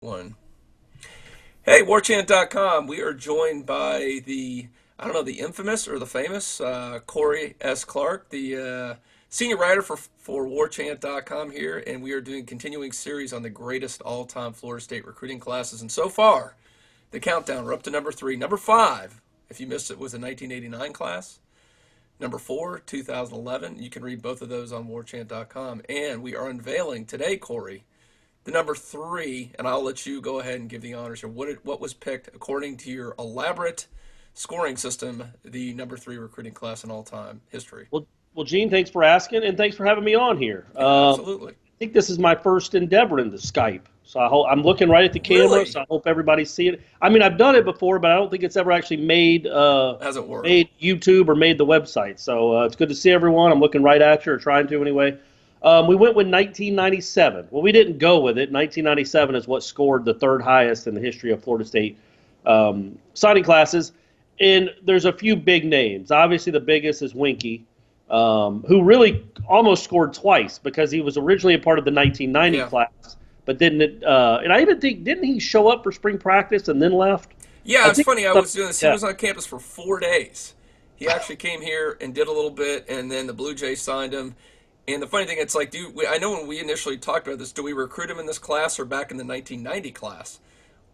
One. Hey, Warchant.com. We are joined by I don't know, the infamous or the famous Corey S. Clark, the senior writer for Warchant.com here, and we are doing a continuing series on the greatest all-time Florida State recruiting classes. And so far, the countdown, we're up to number 3. Number 5, if you missed it, was the 1989 class. Number 4, 2011. You can read both of those on Warchant.com. And we are unveiling today, Corey, the number 3, and I'll let you go ahead and give the honors here. What was picked according to your elaborate scoring system, the number 3 recruiting class in all-time history? Well, Gene, thanks for asking, and thanks for having me on here. Yeah, absolutely. I think this is my first endeavor into Skype, so I'm looking right at the camera, Really? so I hope everybody see it. I mean, I've done it before, but I don't think it's ever actually Hasn't worked. made YouTube or made the website. So it's good to see everyone. I'm looking right at you, or trying to anyway. We went with 1997. Well, we didn't go with it. 1997 is what scored the third highest in the history of Florida State signing classes. And there's a few big names. Obviously, the biggest is Winky, who really almost scored twice because he was originally a part of the 1990 Yeah. class, but didn't. And I even think, didn't he show up for spring practice and then left? Yeah, I it's think. funny. I was doing this. He Yeah. was on campus for 4 days. He actually came here and did a little bit, and then the Blue Jays signed him. And the funny thing, it's like, I know when we initially talked about this, do we recruit him in this class or back in the 1990 class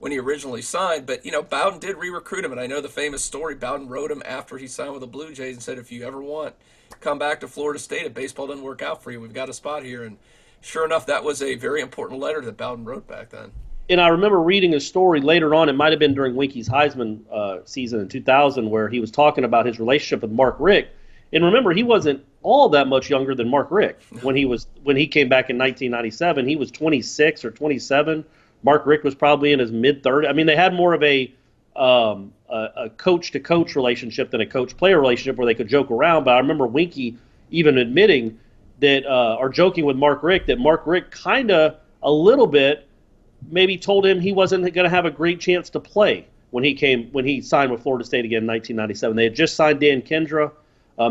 when he originally signed? But, Bowden did re-recruit him, and I know the famous story. Bowden wrote him after he signed with the Blue Jays and said, if you ever want, come back to Florida State. If baseball doesn't work out for you, we've got a spot here. And sure enough, that was a very important letter that Bowden wrote back then. And I remember reading a story later on. It might have been during Winky's Heisman season in 2000, where he was talking about his relationship with Mark Richt. And remember, he wasn't all that much younger than Mark Richt when he came back in 1997. He was 26 or 27. Mark Richt was probably in his mid 30s. I mean, they had more of a coach to coach relationship than a coach player relationship where they could joke around. But I remember Winky even admitting that, or joking with Mark Richt, that Mark Richt kind of a little bit maybe told him he wasn't going to have a great chance to play when he signed with Florida State again in 1997. They had just signed Dan Kendra.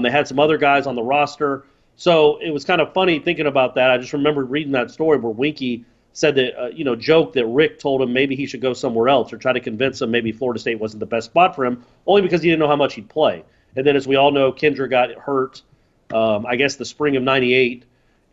They had some other guys on the roster. So it was kind of funny thinking about that. I just remember reading that story where Winky said that, joked that Rick told him maybe he should go somewhere else or try to convince him maybe Florida State wasn't the best spot for him, only because he didn't know how much he'd play. And then, as we all know, Kendra got hurt, I guess, the spring of '98.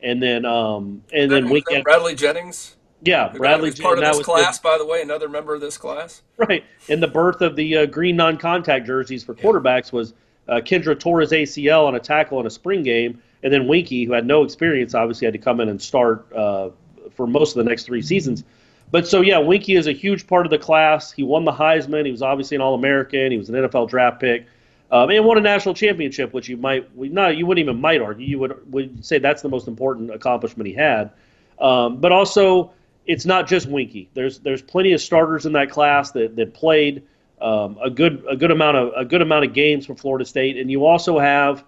And then Was Winky that Bradley Jennings? yeah, Bradley Who's part of that this was class, by the way, another member of this class. right. And the birth of the green non-contact jerseys for quarterbacks was Kendra tore his ACL on a tackle in a spring game, and then Winky, who had no experience, obviously had to come in and start for most of the next 3 seasons. But so, yeah, Winky is a huge part of the class. He won the Heisman. He was obviously an All-American. He was an NFL draft pick. And won a national championship, which you wouldn't even might argue. You would say that's the most important accomplishment he had. But also, it's not just Winky. There's plenty of starters in that class that played a good amount of games for Florida State, and you also have,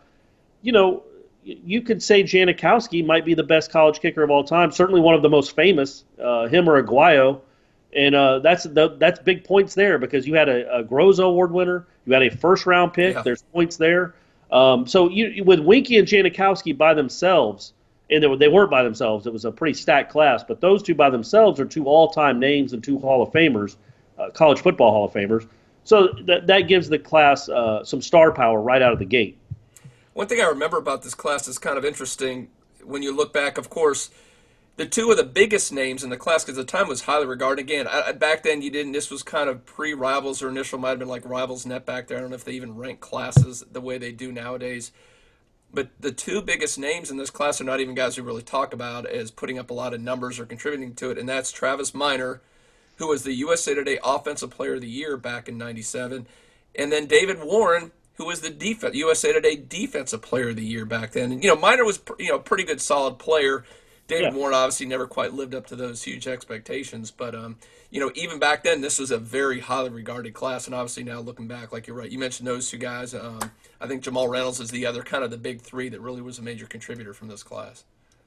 you could say Janikowski might be the best college kicker of all time. Certainly one of the most famous, him or Aguayo, and that's big points there because you had a Grozo Award winner, you had a first round pick. Yeah. There's points there. So with Winky and Janikowski by themselves. And they weren't by themselves. It was a pretty stacked class. But those two by themselves are 2 all-time names and 2 Hall of Famers, college football Hall of Famers. So that gives the class some star power right out of the gate. One thing I remember about this class is kind of interesting when you look back. Of course, the 2 of the biggest names in the class, because the time was highly regarded. Again, back then you didn't. This was kind of pre-Rivals or initial. Might have been like Rivals Net back there. I don't know if they even rank classes the way they do nowadays. But the 2 biggest names in this class are not even guys we really talk about as putting up a lot of numbers or contributing to it, and that's Travis Minor, who was the USA Today Offensive Player of the Year back in '97, and then David Warren, who was the USA Today Defensive Player of the Year back then. And Minor was a pretty good, solid player. David Yeah. Warren obviously never quite lived up to those huge expectations, but even back then, this was a very highly regarded class. And obviously now looking back, like you're right, you mentioned those 2 guys. I think Jamal Reynolds is the other kind of the big 3 that really was a major contributor from this class.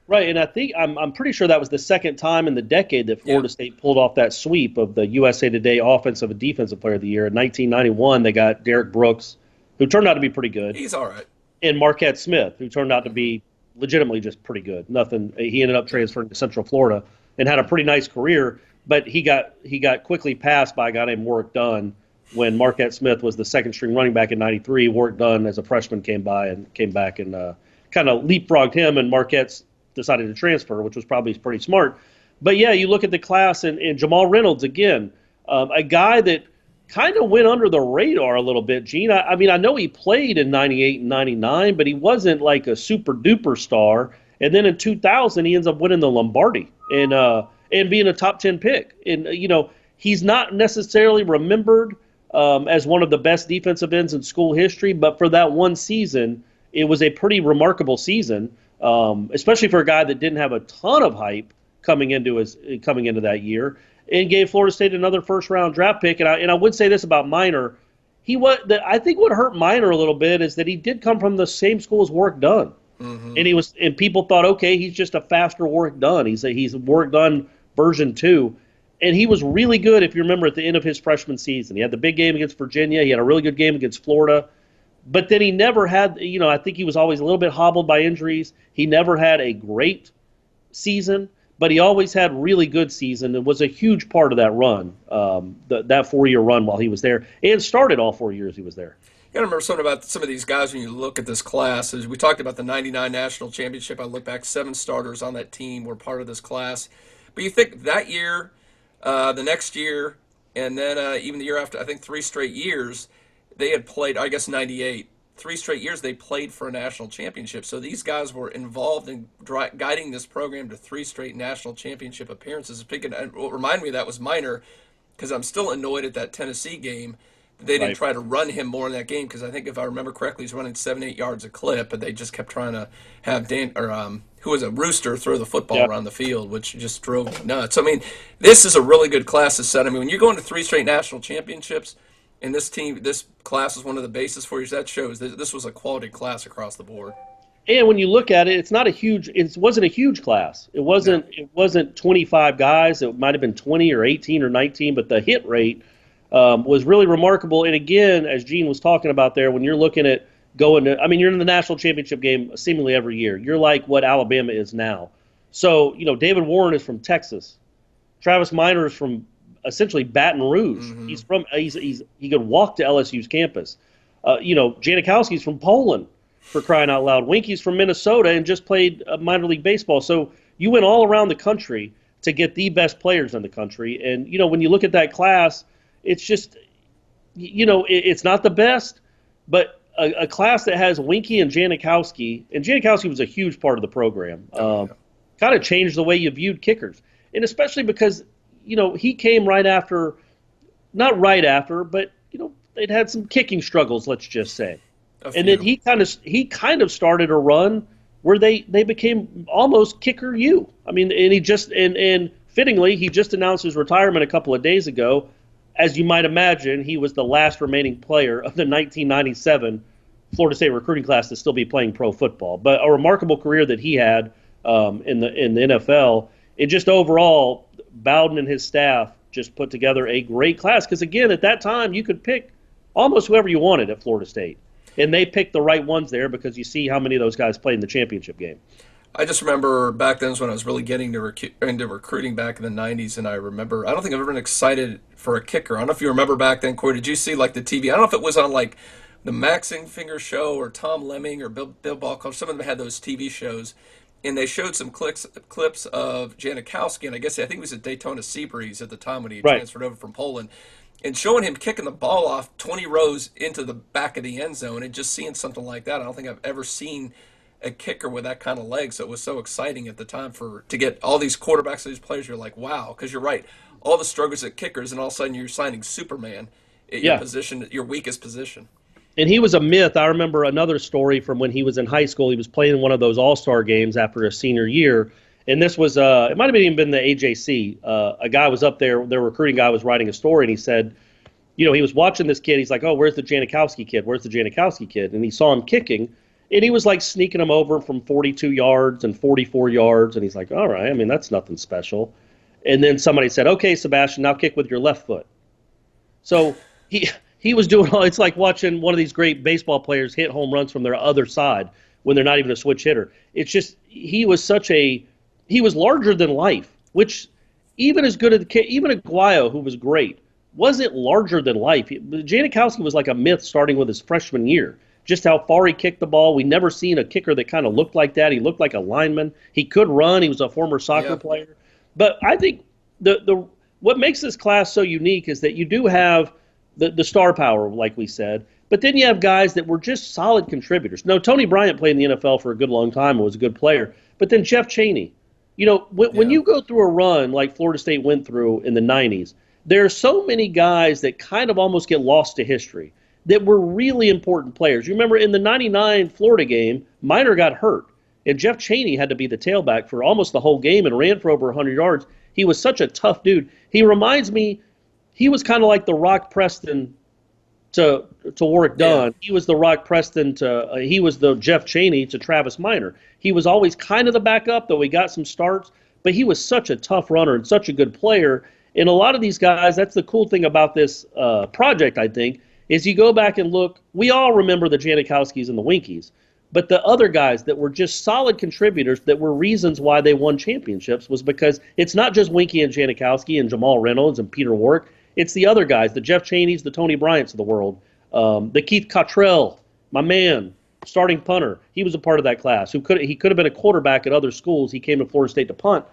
Right, and I think I'm pretty sure that was the second time in the decade that Florida Yeah. State pulled off that sweep of the USA Today Offensive and Defensive Player of the Year. In 1991, they got Derek Brooks, who turned out to be pretty good, He's all right. and Marquette Smith, who turned out to be legitimately just pretty good. Nothing. He ended up transferring to Central Florida and had a pretty nice career. but he got quickly passed by a guy named Warwick Dunn when Marquette Smith was the second string running back in '93. Warwick Dunn, as a freshman, came back and kind of leapfrogged him, and Marquette decided to transfer, which was probably pretty smart. But yeah, you look at the class, and Jamal Reynolds again, a guy that kind of went under the radar a little bit. Gene, I mean, I know he played in '98 and '99, but he wasn't like a super duper star. And then in 2000, he ends up winning the Lombardi and being a top 10 pick. And he's not necessarily remembered as one of the best defensive ends in school history, but for that one season, it was a pretty remarkable season, especially for a guy that didn't have a ton of hype coming into that year, and gave Florida State another first-round draft pick. And I would say this about Minor. I think what hurt Minor a little bit is that he did come from the same school as Warwick Dunn. Mm-hmm. And people thought, okay, he's just a faster Warwick Dunn. He's Warwick Dunn version 2. And he was really good, if you remember, at the end of his freshman season. He had the big game against Virginia. He had a really good game against Florida. But then he never had, I think he was always a little bit hobbled by injuries. He never had a great season, but he always had really good season and was a huge part of that run, that 4-year run while he was there, and started all 4 years he was there. You got to remember something about some of these guys when you look at this class. As we talked about the '99 national championship, I look back, 7 starters on that team were part of this class. But you think that year, the next year, and then even the year after, I think 3 straight years, they had played, I guess 98, 3 straight years they played for a national championship. So these guys were involved in guiding this program to 3 straight national championship appearances. What reminded me of that was Minor, because I'm still annoyed at that Tennessee game. They didn't try to run him more in that game, because I think if I remember correctly, he's running 7-8 yards a clip, but they just kept trying to have who was a Rooster, throw the football around the field, which just drove me nuts. I mean, this is a really good class to set. I mean, when you're going to 3 straight national championships, and this class is one of the bases for you, that shows that this was a quality class across the board. And when you look at it, it wasn't a huge class. It wasn't 25 guys. It might have been 20 or 18 or 19, but the hit rate was really remarkable. And again, as Gene was talking about there, when you're looking at you're in the national championship game seemingly every year. You're like what Alabama is now. So, David Warren is from Texas. Travis Minor is from essentially Baton Rouge. Mm-hmm. He could walk to LSU's campus. Janikowski's from Poland, for crying out loud. Winky's from Minnesota and just played minor league baseball. So you went all around the country to get the best players in the country. And, when you look at that class, it's just, it's not the best, but a class that has Winky and Janikowski was a huge part of the program, kind of changed the way you viewed kickers. And especially because, he came not right after, but, they'd had some kicking struggles, let's just say. And then he kind of started a run where they became almost kicker U. I mean, and and fittingly, he just announced his retirement a couple of days ago. As you might imagine, he was the last remaining player of the 1997 Florida State recruiting class to still be playing pro football. But a remarkable career that he had in the NFL. It just overall, Bowden and his staff just put together a great class. Because again, at that time, you could pick almost whoever you wanted at Florida State. And they picked the right ones there because you see how many of those guys played in the championship game. I just remember back then when I was really getting into recruiting back in the 90s, and I don't think I've ever been excited for a kicker. I don't know if you remember back then, Corey, did you see like the TV? I don't know if it was on like the Max Finger show or Tom Lemming or Bill Balcoff. Some of them had those TV shows, and they showed some clips of Janikowski, and I think he was at Daytona Seabreeze at the time when he transferred over from Poland, and showing him kicking the ball off 20 rows into the back of the end zone, and just seeing something like that. I don't think I've ever seen a kicker with that kind of leg, so it was so exciting at the time to get all these quarterbacks, these players. You're like, wow, because you're right, all the struggles at kickers, and all of a sudden you're signing Superman at your position, your weakest position. And he was a myth. I remember another story from when he was in high school. He was playing in one of those all-star games after his senior year, and this was it might have even been the AJC. A guy was up there, their recruiting guy was writing a story, and he said, he was watching this kid. He's like, oh, where's the Janikowski kid? Where's the Janikowski kid? And he saw him kicking. And he was like sneaking him over from 42 yards and 44 yards. And he's like, all right, I mean, that's nothing special. And then somebody said, okay, Sebastian, now kick with your left foot. So he was doing all, it's like watching one of these great baseball players hit home runs from their other side when they're not even a switch hitter. It's just, he was larger than life, which even as good as even Aguayo, who was great, wasn't larger than life. Janikowski was like a myth starting with his freshman year. Just how far he kicked the ball. We never seen a kicker that kind of looked like that. He looked like a lineman. He could run. He was a former soccer Yeah. player. But I think the what makes this class so unique is that you do have the star power, like we said, but then you have guys that were just solid contributors. No, Tony Bryant played in the NFL for a good long time and was a good player. But then Jeff Cheney, when Yeah. you go through a run like Florida State went through in the 90s, there are so many guys that kind of almost get lost to history that were really important players. You remember in the 99 Florida game, Miner got hurt, and Jeff Cheney had to be the tailback for almost the whole game and ran for over 100 yards. He was such a tough dude. He reminds me, he was kind of like the Rock Preston to Warwick Yeah. Dunn. He was the Rock Preston to he was the Jeff Cheney to Travis Miner. He was always kind of the backup, though he got some starts, but he was such a tough runner and such a good player. And a lot of these guys, that's the cool thing about this project, I think, is you go back and look. We all remember the Janikowskis and the Winkies, but the other guys that were just solid contributors that were reasons why they won championships was because it's not just Winky and Janikowski and Jamal Reynolds and Peter Warwick. It's the other guys, the Jeff Cheneys, the Tony Bryants of the world, the Keith Cottrell, my man, starting punter. He was a part of that class. He could have been a quarterback at other schools. He came to Florida State to punt.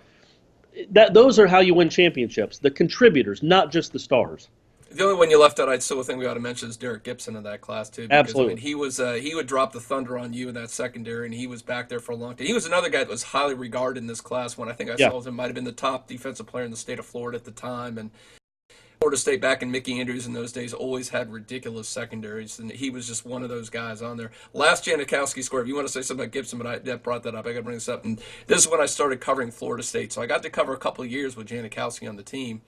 Those are how you win championships. The contributors, not just the stars. The only one you left out, I still think we ought to mention is Derek Gibson in that class too, because I mean Absolutely. he would drop the thunder on you in that secondary, and he was back there for a long time. He was another guy that was highly regarded in this class. When I think I Yeah. saw him, might have been the top defensive player in the state of Florida at the time, and Florida State back in Mickey Andrews in those days always had ridiculous secondaries, and he was just one of those guys on there. Last Janikowski score, if you want to say something about Gibson, but I brought that up. I got to bring this up, and this is when I started covering Florida State, so I got to cover a couple of years with Janikowski on the team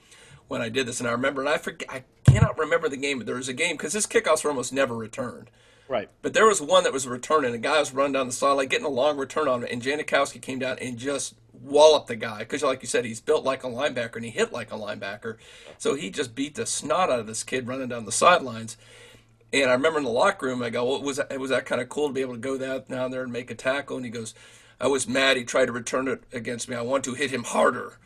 when I did this, and I remember, and I cannot remember the game, but there was a game because his kickoffs were almost never returned. Right. But there was one that was returning. A guy was running down the sideline, getting a long return on it, and Janikowski came down and just walloped the guy. Because, like you said, he's built like a linebacker and he hit like a linebacker. So he just beat the snot out of this kid running down the sidelines. And I remember in the locker room, I go, well, was that kind of cool to be able to go down there and make a tackle? And he goes, I was mad he tried to return it against me. I want to hit him harder.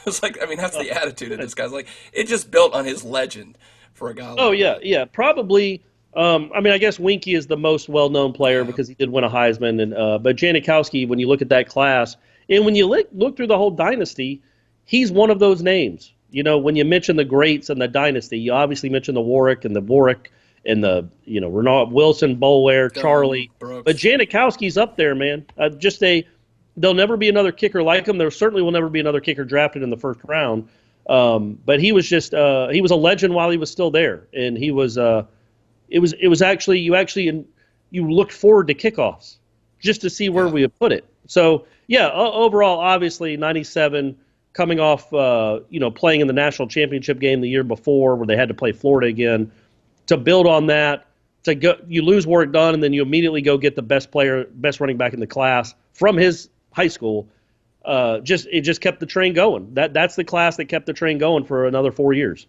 It's like, I mean, that's the attitude of this guy's like, it just built on his legend for a guy Oh like yeah, that. yeah. Probably. I mean, I guess Winky is the most well-known player Yeah. because he did win a Heisman, and but Janikowski, when you look at that class, and when you look through the whole dynasty, he's one of those names. When you mention the greats and the dynasty, you obviously mention the Warwick and the Renault Wilson, Boulware, Charlie, but Brooks. Janikowski's up there, man. There'll never be another kicker like him. There certainly will never be another kicker drafted in the first round. But he was just he was a legend while he was still there, and he was. It was actually you looked forward to kickoffs just to see where Yeah. we would put it. So yeah, overall, obviously '97 coming off playing in the national championship game the year before where they had to play Florida again. To build on that, you lose Warwick Dunn and then you immediately go get the best running back in the class from his high school. It just kept the train going. That's the class that kept the train going for another 4 years.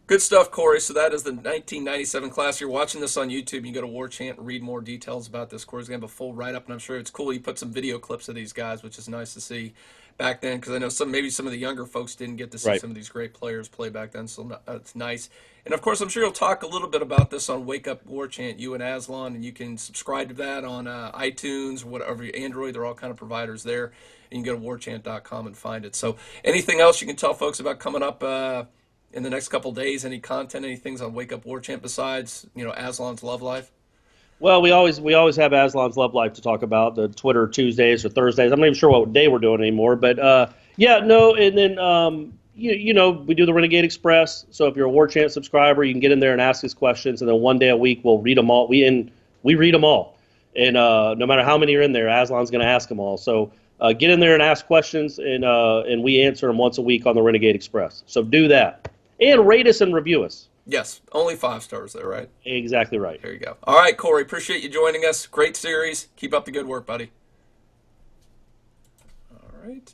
Good stuff, Corey. So that is the 1997 class. You're watching this on YouTube. You can go to Warchant and read more details about this. Corey's going to have a full write-up, and I'm sure it's cool. He put some video clips of these guys, which is nice to see back then, because I know maybe some of the younger folks didn't get to see Right. some of these great players play back then, so it's nice. And, of course, I'm sure you'll talk a little bit about this on Wake Up Warchant, you and Aslan, and you can subscribe to that on iTunes or whatever, Android. They're all kind of providers there. And you can go to warchant.com and find it. So anything else you can tell folks about coming up in the next couple of days? Any content, any things on Wake Up Warchant besides, Aslan's love life? Well, we always have Aslan's Love Life to talk about, the Twitter Tuesdays or Thursdays. I'm not even sure what day we're doing anymore, but yeah, no, and then we do the Renegade Express. So if you're a Warchant subscriber, you can get in there and ask us questions, and then one day a week we'll read them all. We read them all, and no matter how many are in there, Aslan's going to ask them all. So get in there and ask questions, and we answer them once a week on the Renegade Express. So do that, and rate us and review us. Yes, only 5 stars there, right? Exactly right. There you go. All right, Corey, appreciate you joining us. Great series. Keep up the good work, buddy. All right.